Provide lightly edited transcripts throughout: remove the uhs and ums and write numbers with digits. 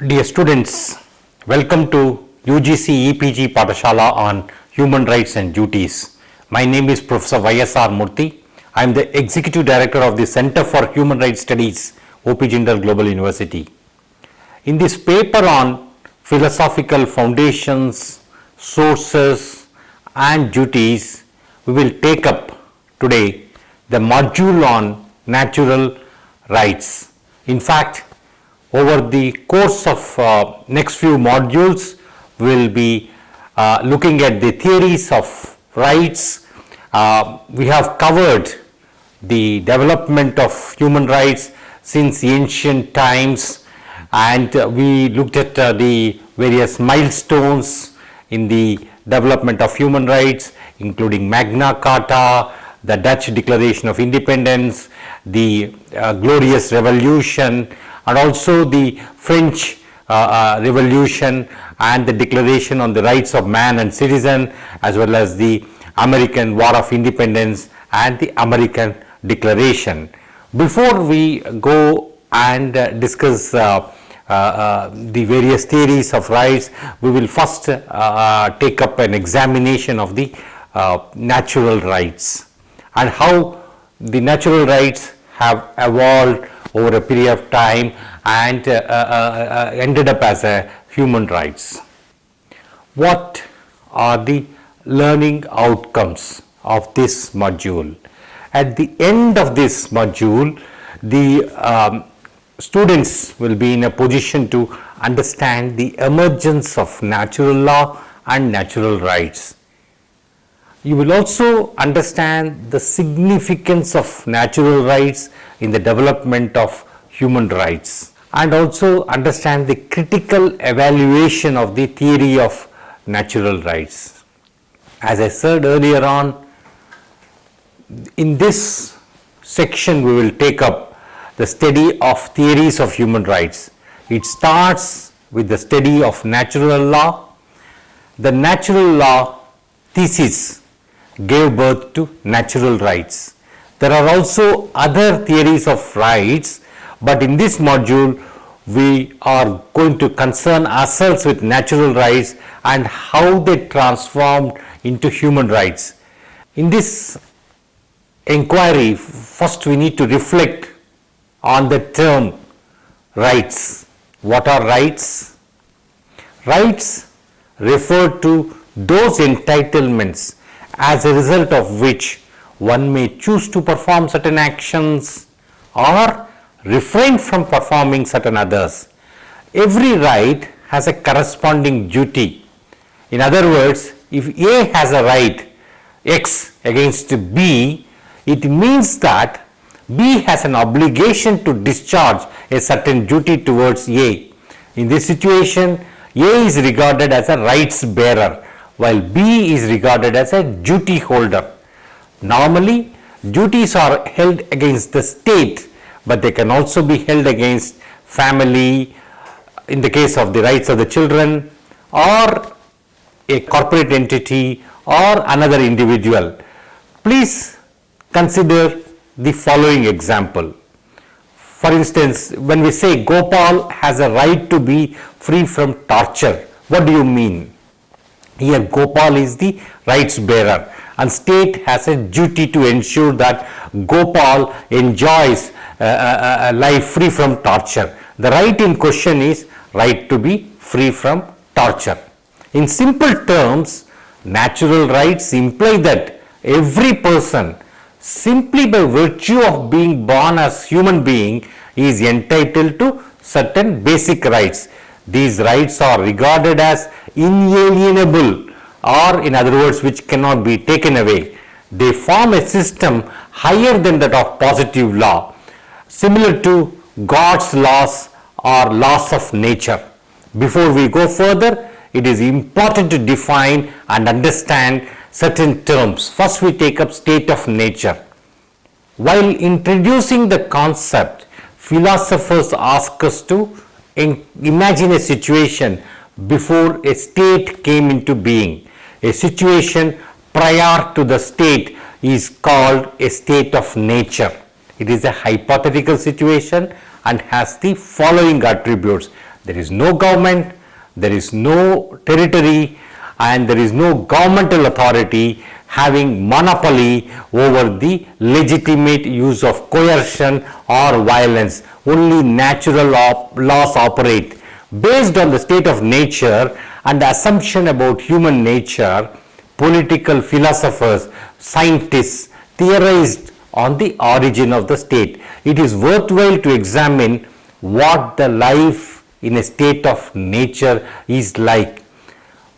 Dear students, welcome to UGC EPG Pathashala on Human Rights and Duties. My name is Professor YSR Murthy. I am the Executive Director of the Center for Human Rights Studies, OP Jindal Global University. In this paper on philosophical foundations, sources and duties, we will take up today the module on natural rights. In fact, over the course of next few modules, we will be looking at the theories of rights. We have covered the development of human rights since ancient times, and we looked at the various milestones in the development of human rights, including Magna Carta, the Dutch Declaration of Independence, the Glorious Revolution, and also the French Revolution and the Declaration on the Rights of Man and Citizen, as well as the American War of Independence and the American Declaration. Before we go and discuss the various theories of rights, we will first take up an examination of the natural rights and how the natural rights have evolved over a period of time and ended up as a human rights. What are the learning outcomes of this module? At the end of this module, the students will be in a position to understand the emergence of natural law and natural rights. You will also understand the significance of natural rights in the development of human rights, and also understand the critical evaluation of the theory of natural rights. As I said earlier on, in this section we will take up the study of theories of human rights. It starts with the study of natural law. The natural law thesis gave birth to natural rights. There are also other theories of rights, but in this module we are going to concern ourselves with natural rights and how they transformed into human rights. In this inquiry, first we need to reflect on the term rights. What are rights? Rights refer to those entitlements as a result of which one may choose to perform certain actions or refrain from performing certain others. Every right has a corresponding duty. In other words, if A has a right X against B, it means that B has an obligation to discharge a certain duty towards A. In this situation, A is regarded as a rights bearer, while B is regarded as a duty holder. Normally, duties are held against the state, but they can also be held against family, in the case of the rights of the children, or a corporate entity or another individual. Please consider the following example. For instance, when we say Gopal has a right to be free from torture, what do you mean? Here Gopal is the rights bearer and state has a duty to ensure that Gopal enjoys a life free from torture. The right in question is right to be free from torture. In simple terms, natural rights imply that every person, simply by virtue of being born as human being, is entitled to certain basic rights. These rights are regarded as inalienable, or in other words, which cannot be taken away. They form a system higher than that of positive law, similar to God's laws or laws of nature. Before we go further, it is important to define and understand certain terms. First, we take up state of nature. While introducing the concept, philosophers ask us to imagine a situation before a state came into being. A situation prior to the state is called a state of nature. It is a hypothetical situation and has the following attributes. There is no government, there is no territory, and there is no governmental authority having monopoly over the legitimate use of coercion or violence. Only natural laws operate. Based on the state of nature and the assumption about human nature, political philosophers, scientists theorized on the origin of the state. It is worthwhile to examine what the life in a state of nature is like.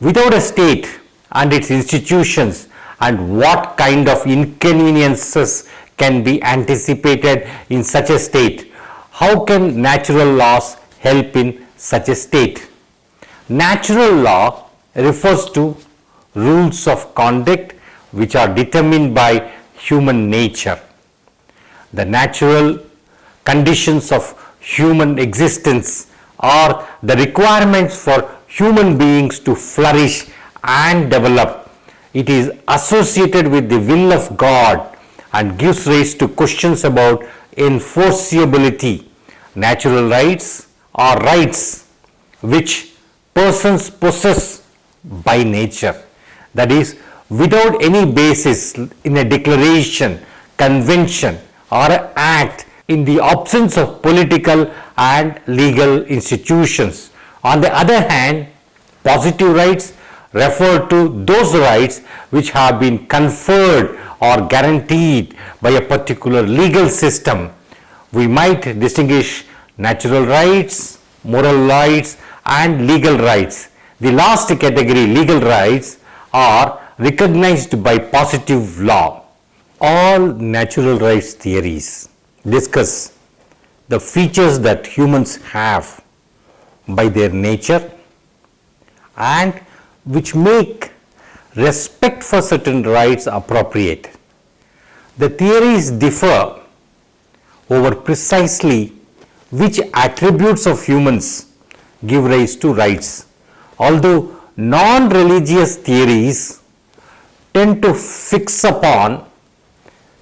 Without a state and its institutions, and what kind of inconveniences can be anticipated in such a state? How can natural laws help in such a state? Natural law refers to rules of conduct which are determined by human nature. The natural conditions of human existence are the requirements for human beings to flourish and develop. It is associated with the will of God and gives rise to questions about enforceability. Natural rights are rights which persons possess by nature, that is, without any basis in a declaration, convention, or act, in the absence of political and legal institutions. On the other hand, positive rights refer to those rights which have been conferred or guaranteed by a particular legal system. We might distinguish natural rights, moral rights, and legal rights. The last category, legal rights, are recognized by positive law. All natural rights theories discuss the features that humans have by their nature and which make respect for certain rights appropriate. The theories differ over precisely which attributes of humans give rise to rights. Although non-religious theories tend to fix upon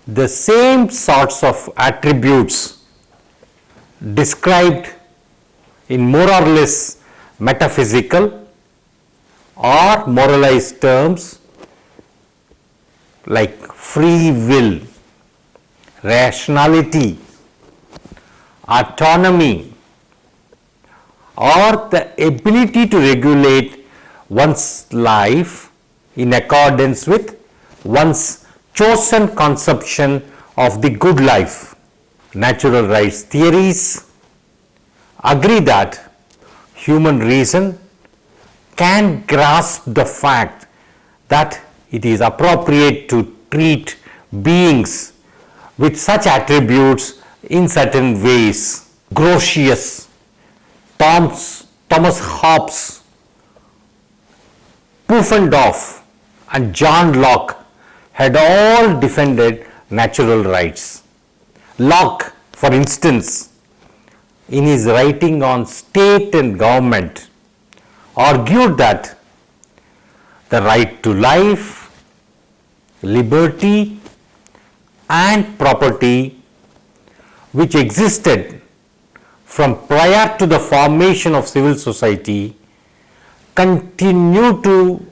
the same sorts of attributes described in more or less metaphysical or moralized terms like free will, rationality, autonomy, or the ability to regulate one's life in accordance with one's chosen conception of the good life. Natural rights theories agree that human reason can grasp the fact that it is appropriate to treat beings with such attributes in certain ways. Grotius, Thomas Hobbes, Pufendorf, and John Locke had all defended natural rights. Locke, for instance, in his writing on state and government, argued that the right to life, liberty, and property, which existed from prior to the formation of civil society, continue to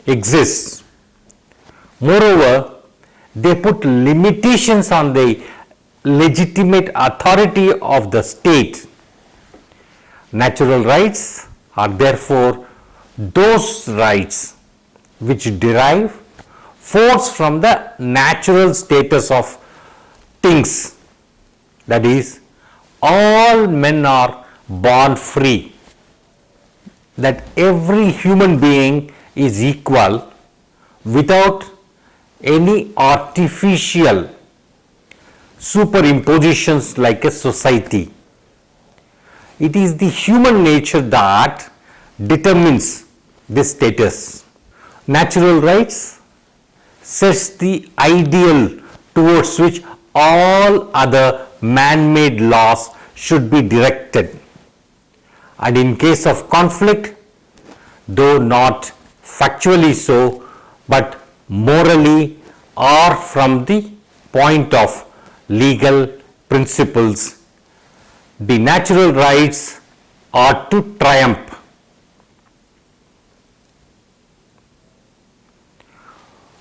exist. Moreover, they put limitations on the legitimate authority of the state. Natural rights are therefore those rights which derive force from the natural status of things. That is, all men are born free, that every human being is equal without any artificial superimpositions like a society. It is the human nature that determines this status. Natural rights sets the ideal towards which all other man-made laws should be directed. And in case of conflict, though not factually so, but morally or from the point of legal principles, the natural rights or to triumph.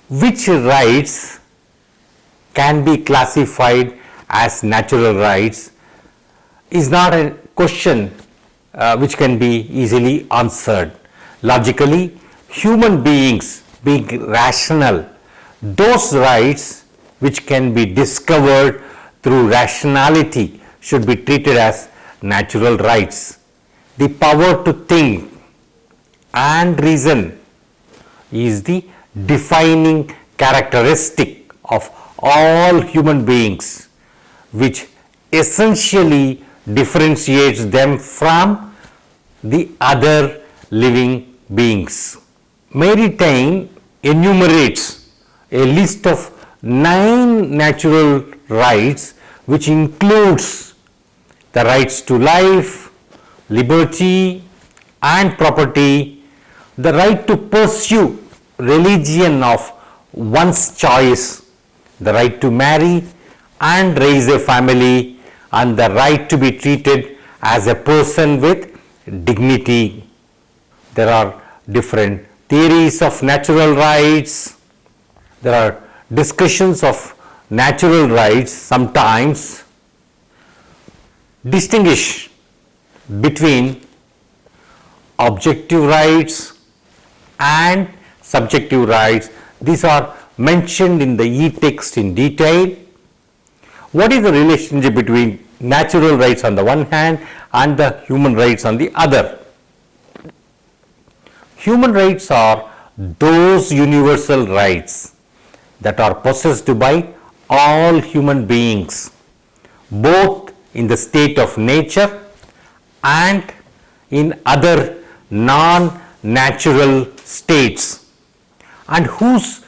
Which rights can be classified as natural rights is not a question which can be easily answered. Logically, human beings being rational, those rights which can be discovered through rationality should be treated as natural rights. The power to think and reason is the defining characteristic of all human beings, which essentially differentiates them from the other living beings. Maritain enumerates a list of 9 natural rights, which includes the rights to life, liberty and property, the right to pursue religion of one's choice, the right to marry and raise a family, and the right to be treated as a person with dignity. There are different theories of natural rights. There are discussions of natural rights sometimes distinguish between objective rights and subjective rights. These are mentioned in the e-text in detail. What is the relationship between natural rights on the one hand and the human rights on the other? Human rights are those universal rights that are possessed by all human beings, both in the state of nature and in other non-natural states, and whose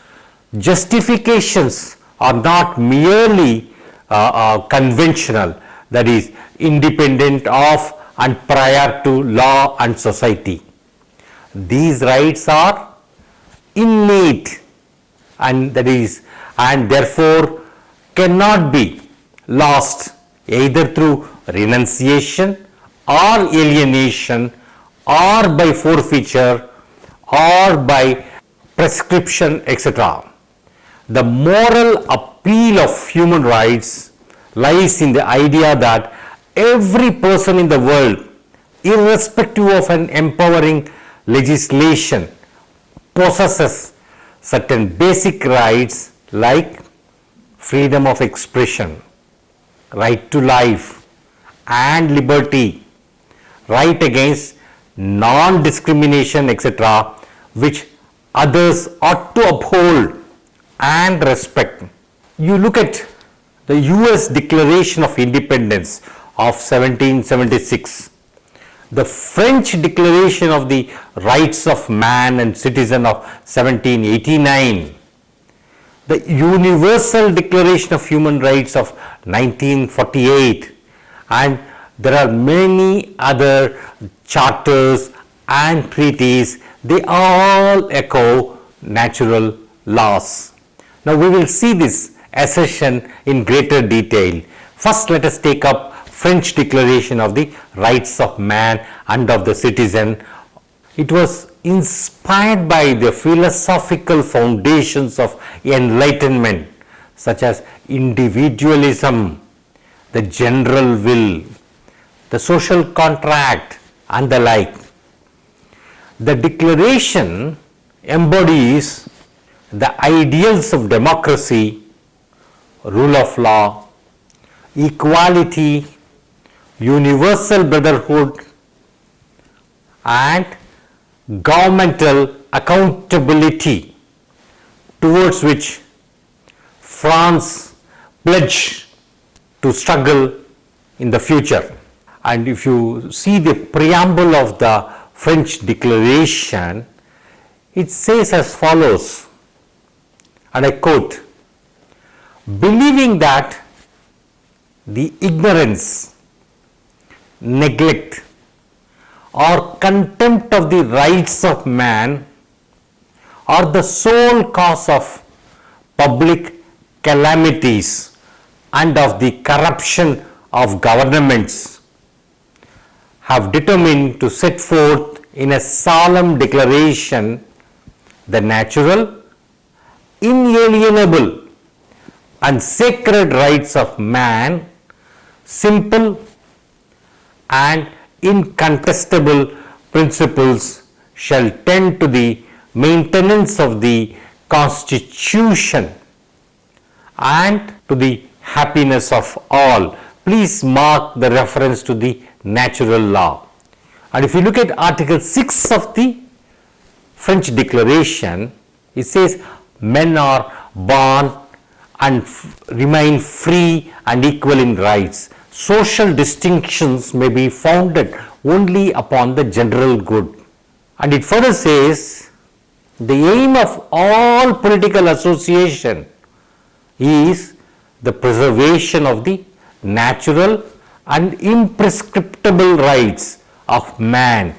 justifications are not merely conventional, that is, independent of and prior to law and society. These rights are innate and therefore cannot be lost either through renunciation or alienation or by forfeiture or by prescription, etc. The moral appeal of human rights lies in the idea that every person in the world, irrespective of an empowering legislation, possesses certain basic rights like freedom of expression, right to life and liberty, right against non-discrimination, etc., which others ought to uphold and respect. You look at the US Declaration of Independence of 1776, the French Declaration of the Rights of Man and Citizen of 1789, the Universal Declaration of Human Rights of 1948, and there are many other charters and treaties. They all echo natural laws. Now we will see this assertion in greater detail. First, let us take up French Declaration of the Rights of Man and of the Citizen. It was inspired by the philosophical foundations of enlightenment, such as individualism, the general will, the social contract, and the like. The declaration embodies the ideals of democracy, rule of law, equality, universal brotherhood, and governmental accountability, towards which France pledged to struggle in the future. And if you see the preamble of the French Declaration, it says as follows, and I quote, "Believing that the ignorance, neglect, or contempt of the rights of man are the sole cause of public calamities and of the corruption of governments, have determined to set forth in a solemn declaration the natural, inalienable and sacred rights of man, simple and incontestable principles shall tend to the maintenance of the Constitution and to the happiness of all. Please mark the reference to the natural law. And if you look at Article 6 of the French Declaration, it says men are born and remain free and equal in rights. Social distinctions may be founded only upon the general good. And it further says the aim of all political association is the preservation of the natural and imprescriptible rights of man.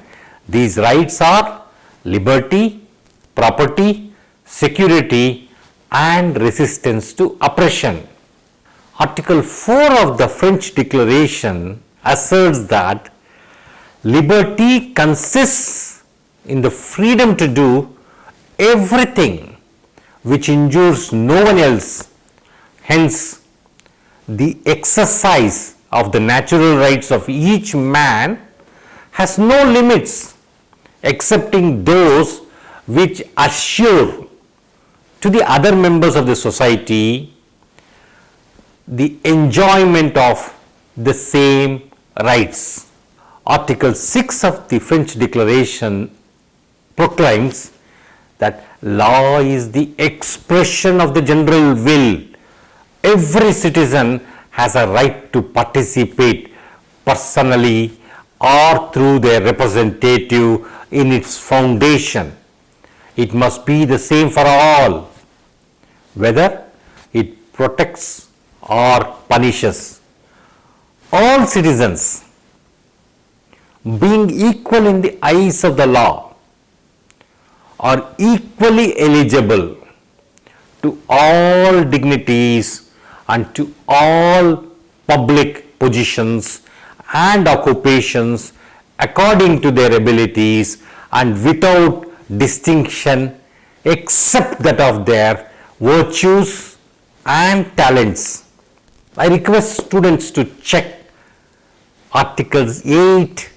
These rights are liberty, property, security and resistance to oppression. Article 4 of the French Declaration asserts that liberty consists in the freedom to do everything which injures no one else. Hence, the exercise of the natural rights of each man has no limits excepting those which assure to the other members of the society the enjoyment of the same rights. Article 6 of the French Declaration proclaims that law is the expression of the general will. Every citizen has a right to participate personally or through their representative in its foundation. It must be the same for all, whether it protects or punishes. All citizens, being equal in the eyes of the law, are equally eligible to all dignities and to all public positions and occupations according to their abilities and without distinction except that of their virtues and talents. I request students to check Articles 8,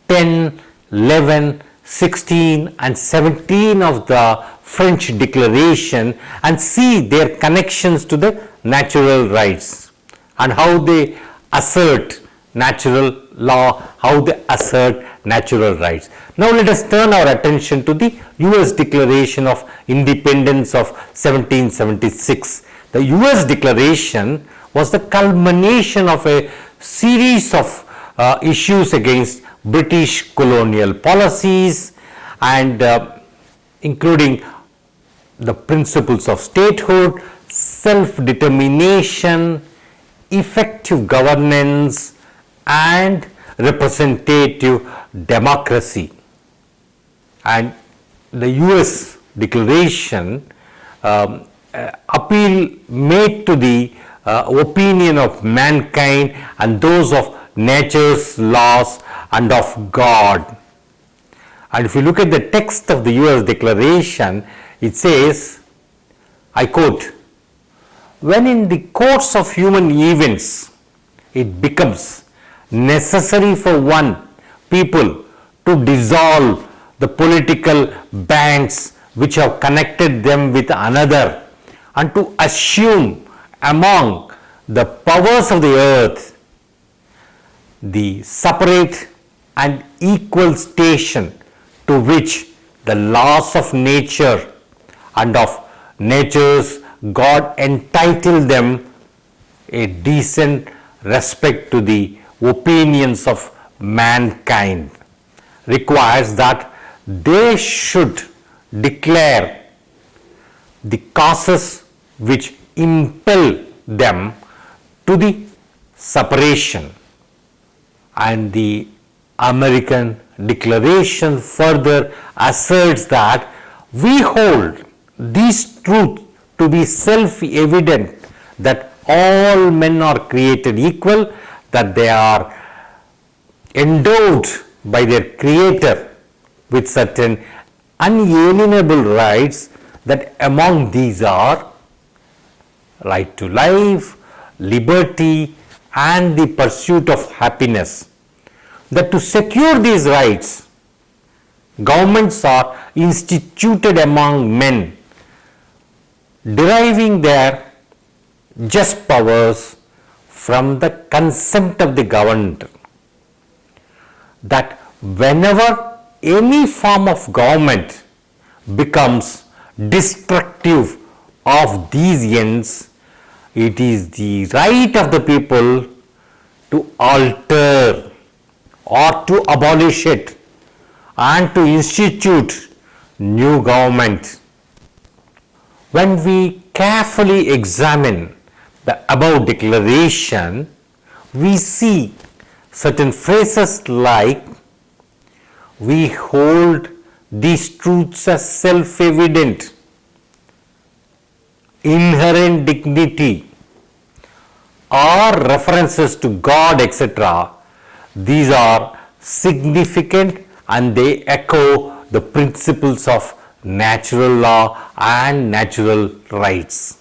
10, 11, 16 and 17 of the French Declaration and see their connections to the natural rights and how they assert natural law, how they assert natural rights. Now let us turn our attention to the US Declaration of Independence of 1776. The US Declaration was the culmination of a series of issues against British colonial policies and including the principles of statehood, self-determination, effective governance and representative democracy. And the US Declaration appeal made to the opinion of mankind and those of nature's laws and of God. And if you look at the text of the US Declaration, it says, I quote, "When in the course of human events it becomes necessary for one people to dissolve the political bands which have connected them with another and to assume among the powers of the earth the separate and equal station to which the laws of nature and of nature's God entitle them, a decent respect to the opinions of mankind, requires that they should declare the causes which impel them to the separation." And the American Declaration further asserts that we hold this truth to be self-evident, that all men are created equal, that they are endowed by their creator with certain unalienable rights, that among these are right to life, liberty, and the pursuit of happiness. That to secure these rights, governments are instituted among men, deriving their just powers from the consent of the governed. That whenever any form of government becomes destructive of these ends, it is the right of the people to alter or to abolish it and to institute new government. When we carefully examine the above declaration, we see certain phrases like, we hold these truths as self-evident, inherent dignity, or references to God, etc. These are significant and they echo the principles of natural law and natural rights.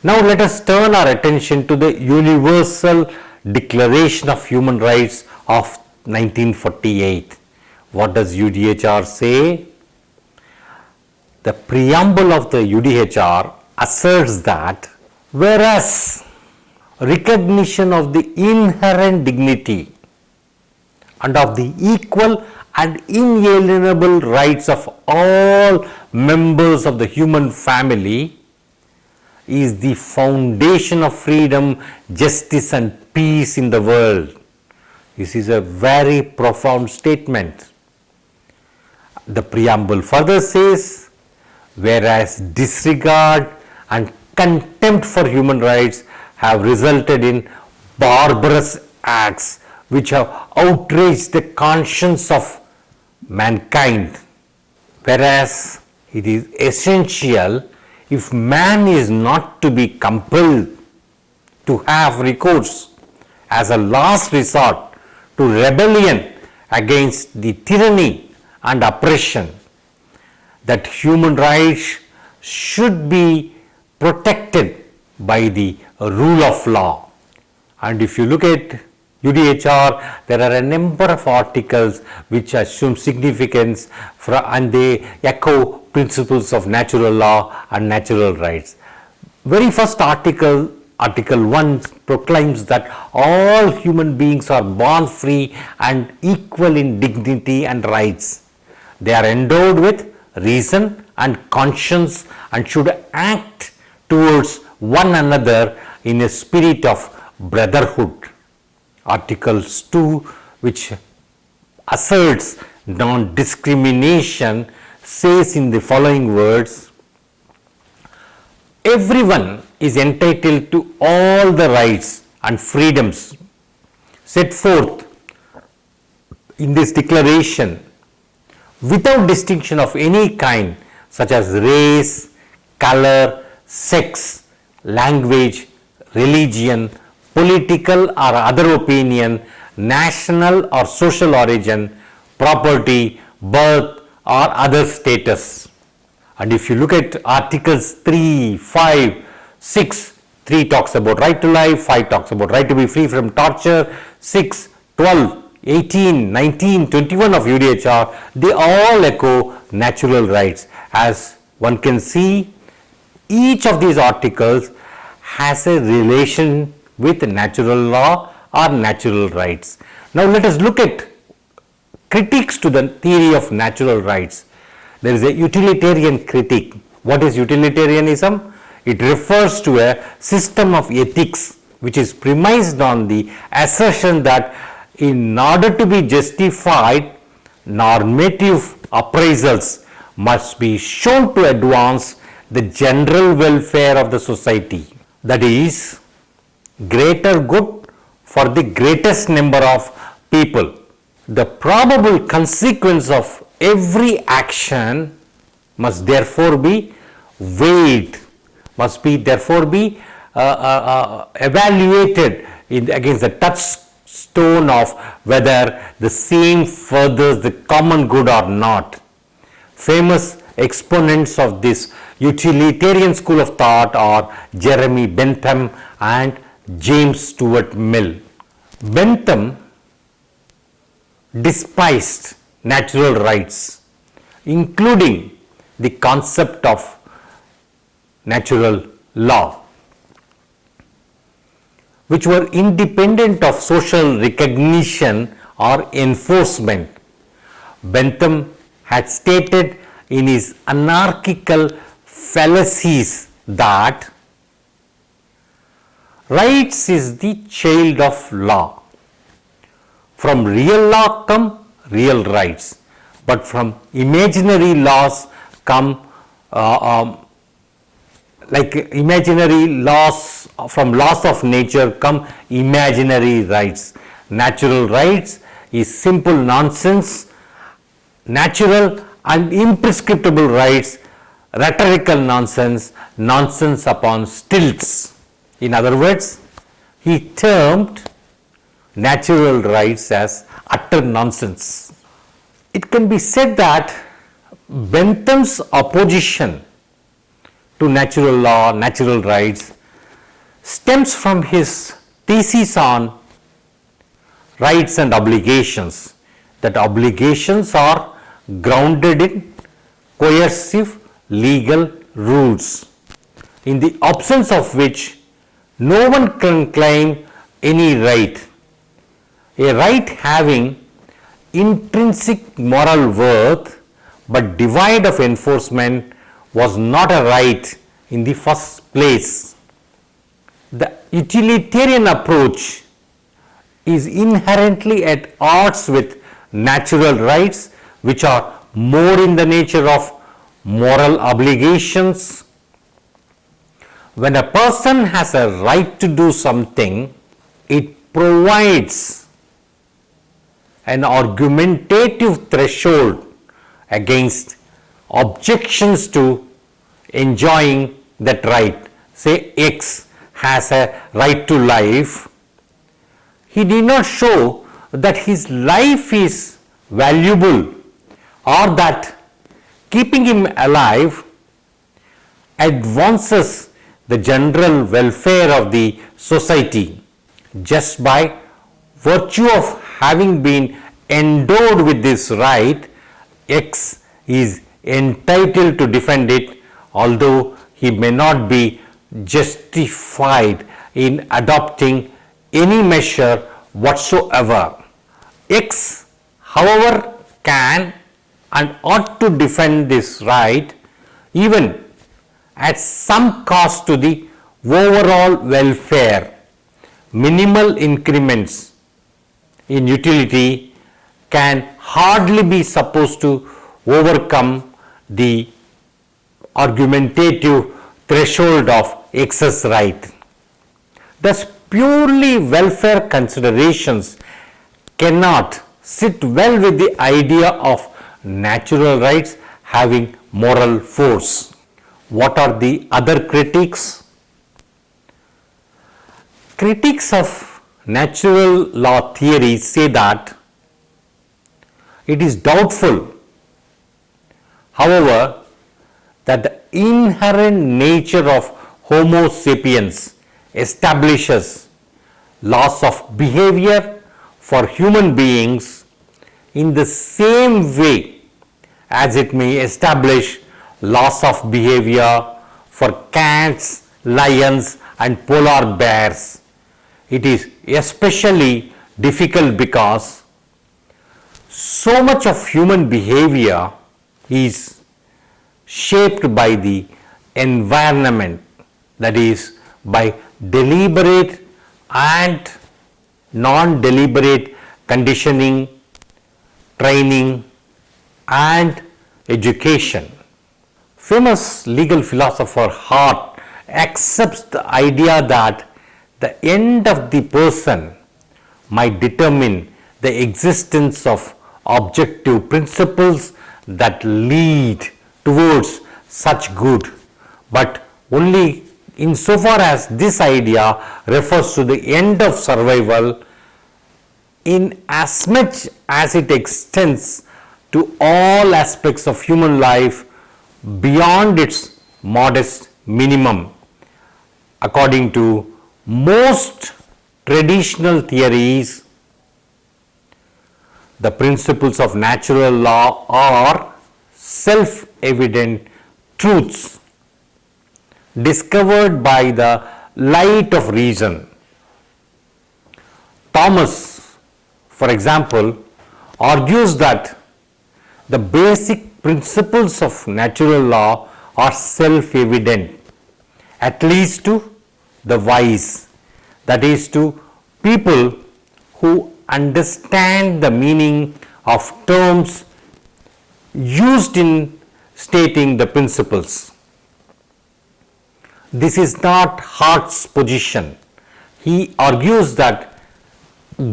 Now let us turn our attention to the Universal Declaration of Human Rights of 1948. What does UDHR say? The preamble of the UDHR asserts that whereas recognition of the inherent dignity and of the equal and inalienable rights of all members of the human family is the foundation of freedom, justice and peace in the world. This is a very profound statement. The preamble further says, whereas disregard and contempt for human rights have resulted in barbarous acts which have outraged the conscience of mankind, whereas it is essential, if man is not to be compelled to have recourse as a last resort to rebellion against the tyranny and oppression, that human rights should be protected by the rule of law. And if you look at UDHR, there are a number of articles which assume significance and they echo principles of natural law and natural rights. Very first article, Article 1, proclaims that all human beings are born free and equal in dignity and rights. They are endowed with reason and conscience and should act towards one another in a spirit of brotherhood. Articles 2, which asserts non-discrimination, says in the following words, everyone is entitled to all the rights and freedoms set forth in this declaration without distinction of any kind, such as race, color, sex, language, religion, political or other opinion, national or social origin, property, birth or other status. And if you look at Articles 3, 5, 6, 3 talks about right to life, 5 talks about right to be free from torture, 6, 12, 18, 19, 21 of UDHR, they all echo natural rights. As one can see, each of these articles has a relation with natural law or natural rights. Now let us look at critiques to the theory of natural rights. There is a utilitarian critique. What is utilitarianism? It refers to a system of ethics which is premised on the assertion that in order to be justified, normative appraisals must be shown to advance the general welfare of the society. That is, greater good for the greatest number of people. The probable consequence of every action must therefore be weighed, must be therefore be evaluated against the stone of whether the same furthers the common good or not. Famous exponents of this utilitarian school of thought are Jeremy Bentham and James Stuart Mill. Bentham despised natural rights, including the concept of natural law, which were independent of social recognition or enforcement. Bentham had stated in his anarchical fallacies that rights is the child of law. From real law come real rights, but from imaginary laws come imaginary laws, from laws of nature come imaginary rights. Natural rights is simple nonsense. Natural and imprescriptible rights, rhetorical nonsense, nonsense upon stilts. In other words, he termed natural rights as utter nonsense. It can be said that Bentham's opposition to natural law, natural rights, stems from his thesis on rights and obligations, that obligations are grounded in coercive legal rules, in the absence of which no one can claim any right. A right having intrinsic moral worth but devoid of enforcement was not a right in the first place. The utilitarian approach is inherently at odds with natural rights, which are more in the nature of moral obligations. When a person has a right to do something, it provides an argumentative threshold against objections to enjoying that right. Say X has a right to life. He did not show that his life is valuable or that keeping him alive advances the general welfare of the society. Just by virtue of having been endowed with this right, X is entitled to defend it, although he may not be justified in adopting any measure whatsoever. X, however, can and ought to defend this right even at some cost to the overall welfare. Minimal increments in utility can hardly be supposed to overcome the argumentative threshold of X's right. Thus, purely welfare considerations cannot sit well with the idea of natural rights having moral force. What are the other critiques? Critics of natural law theory say that it is doubtful, however, that the inherent nature of Homo sapiens establishes laws of behavior for human beings in the same way as it may establish laws of behavior for cats, lions and polar bears. It is especially difficult because so much of human behavior is shaped by the environment, that is, by deliberate and non-deliberate conditioning, training and education. Famous legal philosopher Hart accepts the idea that the end of the person might determine the existence of objective principles that lead towards such good, but only insofar as this idea refers to the end of survival in as much as it extends to all aspects of human life beyond its modest minimum. According to most traditional theories, the principles of natural law are self-evident truths discovered by the light of reason. Thomas, for example, argues that the basic principles of natural law are self-evident, at least to the wise, that is, to people who understand the meaning of terms used in stating the principles. This is not Hart's position. He argues that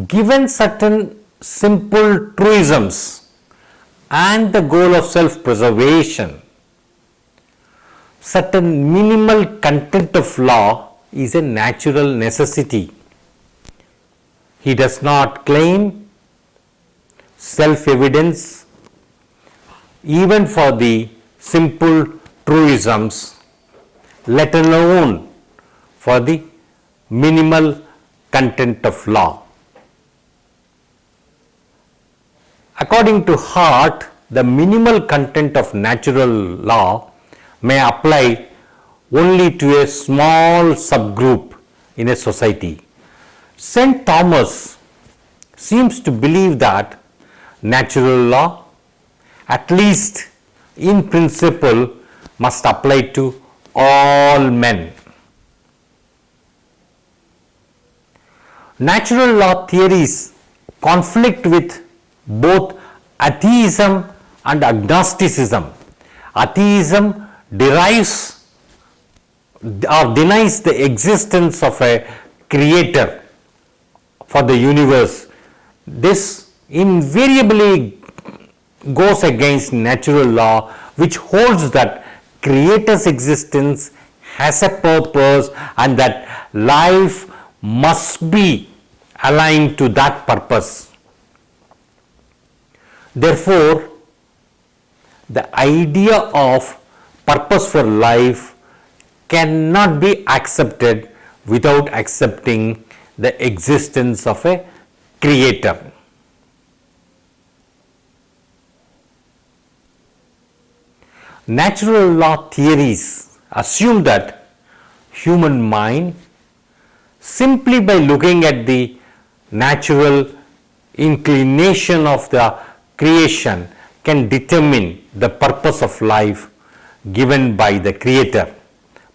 given certain simple truisms and the goal of self-preservation, certain minimal content of law is a natural necessity. He does not claim self-evidence even for the simple truisms, let alone for the minimal content of law. According to Hart, the minimal content of natural law may apply only to a small subgroup in a society. St. Thomas seems to believe that natural law, at least in principle, must apply to all men. Natural law theories conflict with both atheism and agnosticism. Atheism derives or denies the existence of a creator for the universe. This invariably goes against natural law, which holds that creator's existence has a purpose and that life must be aligned to that purpose. Therefore, the idea of purpose for life cannot be accepted without accepting the existence of a creator. Natural law theories assume that human mind, simply by looking at the natural inclination of the creation, can determine the purpose of life given by the creator.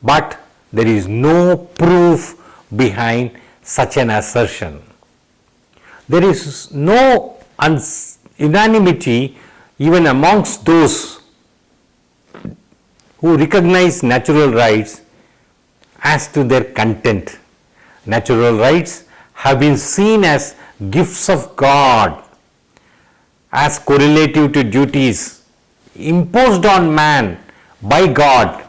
But there is no proof behind such an assertion. There is no unanimity even amongst those who recognize natural rights as to their content. Natural rights have been seen as gifts of God, as correlative to duties imposed on man by God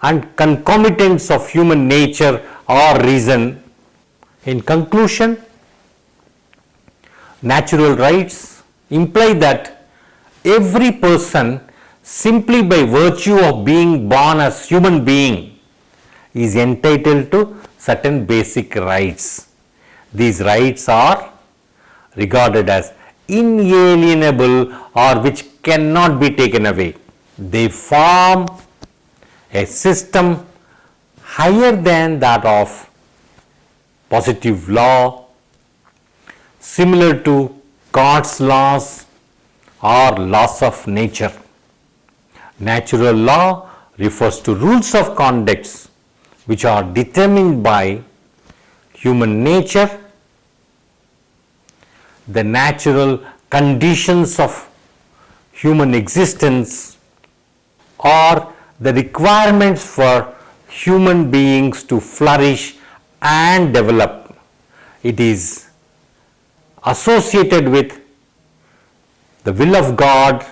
and concomitants of human nature or reason. In conclusion, natural rights imply that every person, simply by virtue of being born as human being, is entitled to certain basic rights. These rights are regarded as inalienable or which cannot be taken away. They form a system higher than that of positive law, similar to God's laws or laws of nature. Natural law refers to rules of conduct which are determined by human nature, the natural conditions of human existence, or the requirements for human beings to flourish and develop. It is associated with the will of God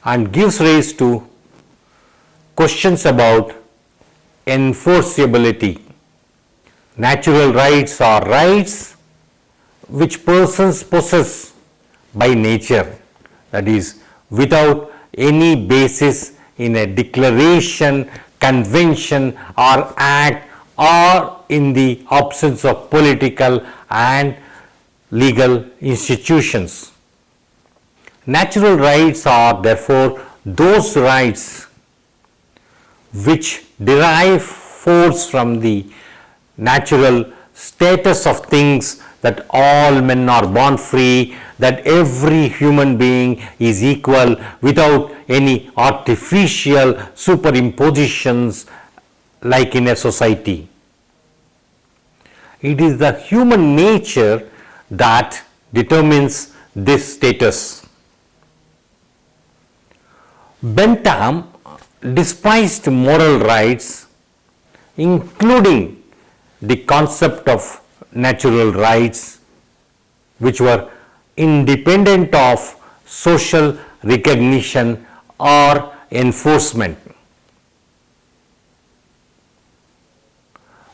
and gives rise to questions about enforceability. Natural rights are rights which persons possess by nature, that is, without any basis in a declaration, convention, or act, or in the absence of political and legal institutions. Natural rights are therefore those rights which derive force from the natural status of things, that all men are born free, that every human being is equal without any artificial superimpositions like in a society. It is the human nature that determines this status. Bentham despised moral rights, including the concept of natural rights, which were independent of social recognition or enforcement.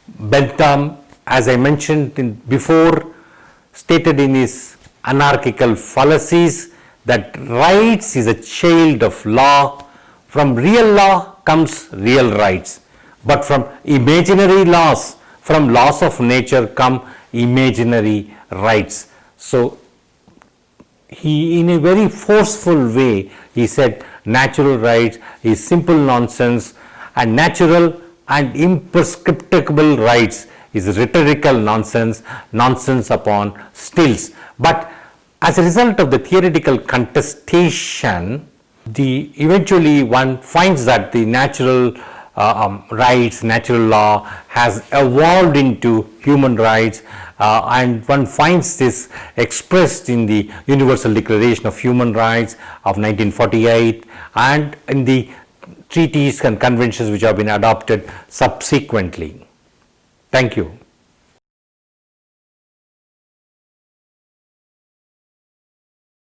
Bentham, as I mentioned before, stated in his Anarchical Fallacies that rights is a child of law. From real law comes real rights, but from imaginary laws, from laws of nature, come imaginary rights. So he, in a very forceful way, he said natural rights is simple nonsense, and natural and imprescriptible rights is rhetorical nonsense, nonsense upon stilts. But as a result of the theoretical contestation, eventually one finds that the natural rights, natural law has evolved into human rights, and one finds this expressed in the Universal Declaration of Human Rights of 1948 and in the treaties and conventions which have been adopted subsequently. Thank you.